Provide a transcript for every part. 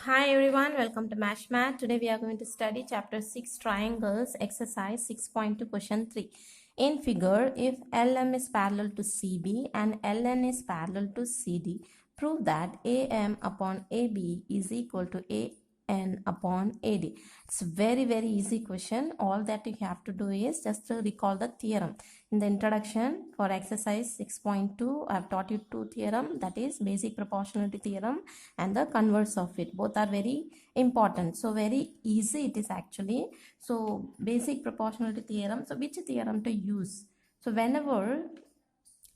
Hi everyone, welcome to MashMath. Today we are going to study chapter 6 triangles exercise 6.2 question 3. In figure, if LM is parallel to CB and LN is parallel to CD, prove that AM upon AB is equal to AN upon AD. It's very easy question. All that you have to do is just to recall the theorem. In the introduction for exercise 6.2, I have taught you two theorem, that is basic proportionality theorem and the converse of it. Both are very important, so very easy it is actually. So basic proportionality theorem, so which theorem to use? So whenever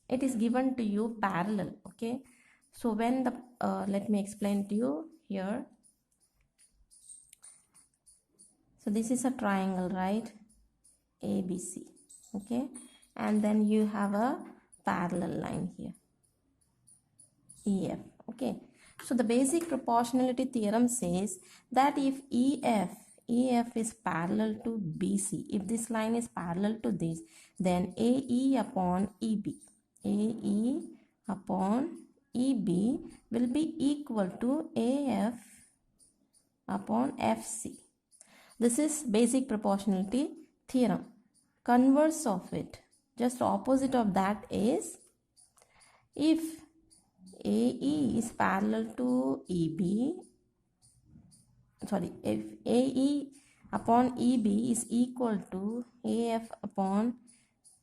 it is given to you parallel, okay, so when the let me explain to you here. So this is a triangle, right? ABC, okay, and then you have a parallel line here, EF, okay. So the basic proportionality theorem says that if EF is parallel to BC, if this line is parallel to this, then AE upon EB upon EB will be equal to AF upon FC. This is basic proportionality theorem. Converse of it, just opposite of that is, if AE is parallel to EB, sorry, if AE upon EB is equal to AF upon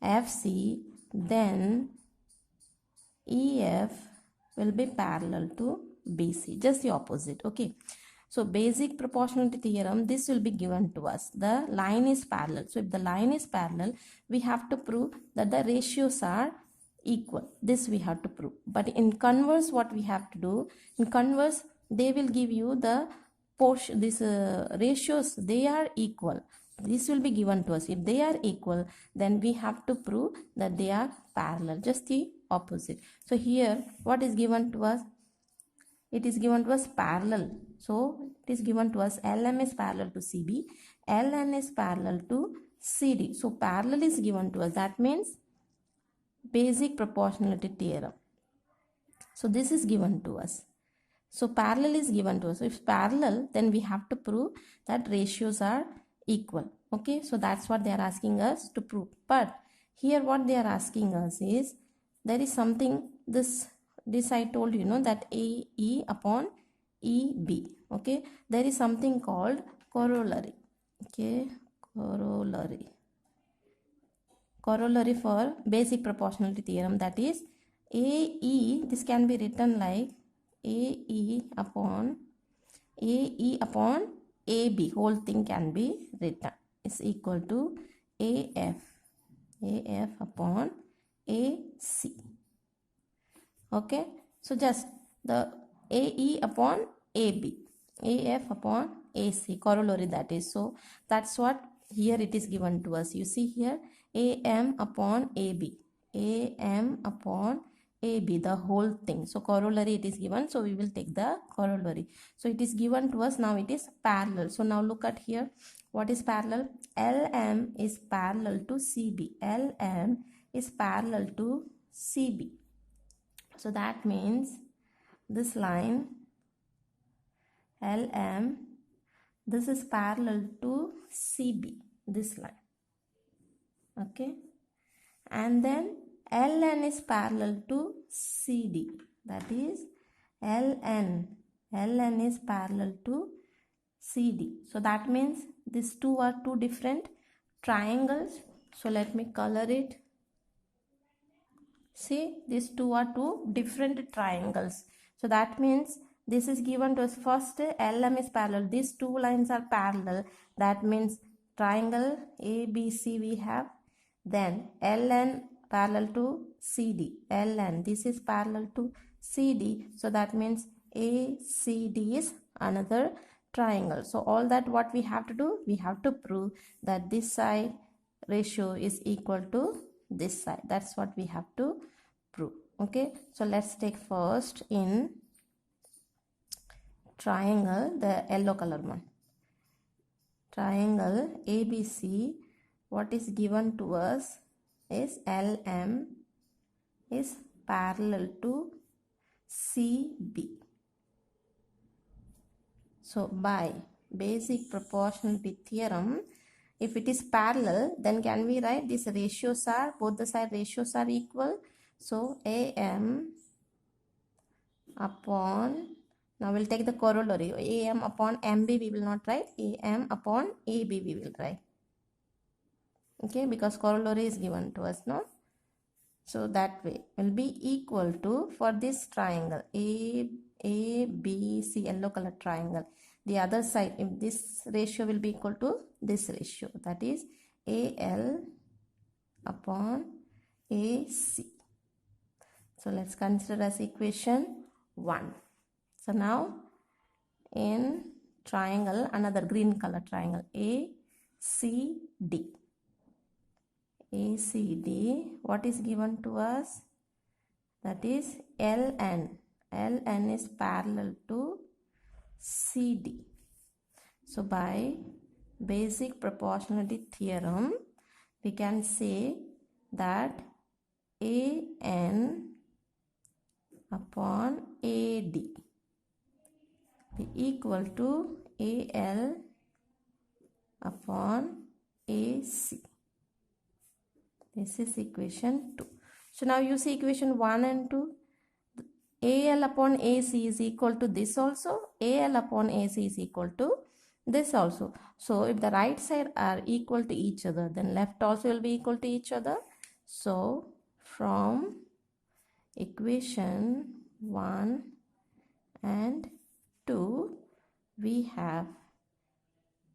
FC, then EF will be parallel to BC, just the opposite, okay. So basic proportionality theorem, this will be given to us. The line is parallel. So if the line is parallel, we have to prove that the ratios are equal. This we have to prove. But in converse, what we have to do? In converse, they will give you the portion, this ratios, they are equal. This will be given to us. If they are equal, then we have to prove that they are parallel, just the opposite. So here, what is given to us? It is given to us parallel. So it is given to us LM is parallel to CB, LN is parallel to CD. So parallel is given to us. That means basic proportionality theorem. So this is given to us. So parallel is given to us. So if parallel, then we have to prove that ratios are equal. Okay, so that's what they are asking us to prove. But here what they are asking us is, there is something, this I told you, that AE upon EB. Okay, there is something called corollary. Okay, corollary for basic proportionality theorem, that is AE, this can be written like AE upon AB, whole thing can be written, is equal to AF upon AC. Okay, so just the AE upon AB, AF upon AC, corollary, that is. So that's what here it is given to us. You see here, AM upon AB, AM upon AB, the whole thing. So corollary it is given, so we will take the corollary. So it is given to us, now it is parallel. So now look at here, what is parallel? LM is parallel to CB, LM is parallel to CB. So that means this line LM, this is parallel to CB, this line, okay, and then LN is parallel to CD, that is LN is parallel to CD. So that means these two are two different triangles. So let me color it. See, these two are two different triangles. So that means this is given to us. First, LM is parallel. These two lines are parallel. That means triangle ABC we have. Then LN parallel to CD. LN, this is parallel to CD. So that means ACD is another triangle. So all that what we have to do? We have to prove that this side ratio is equal to this side. That's what we have to prove. Okay, so let's take first in triangle, the yellow color one. Triangle ABC, what is given to us is LM is parallel to CB. So by basic proportionality theorem, if it is parallel, then can we write these ratios are, both the side ratios are equal. So AM upon, now we'll take the corollary, AM upon MB we will not write, AM upon AB we will write. Okay, because corollary is given to us, no? So that way will be equal to, for this triangle ABC, yellow color triangle, the other side, if this ratio will be equal to this ratio, that is AL upon AC. So let's consider as equation 1. So now in triangle, another green color triangle ACD. ACD, what is given to us? That is LN. LN is parallel to CD. So by basic proportionality theorem, we can say that AN upon AD be equal to AL upon AC. This is equation 2. So now you see equation 1 and 2. AL upon AC is equal to this also. AL upon AC is equal to this also. So if the right side are equal to each other, then left also will be equal to each other. So from equation 1 and 2, we have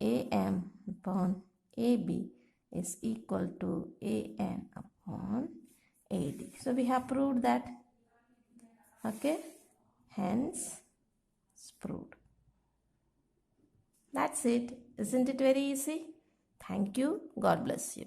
AM upon AB is equal to AN upon AD. So we have proved that. Okay, hence it's proved. That's it. Isn't it very easy? Thank you. God bless you.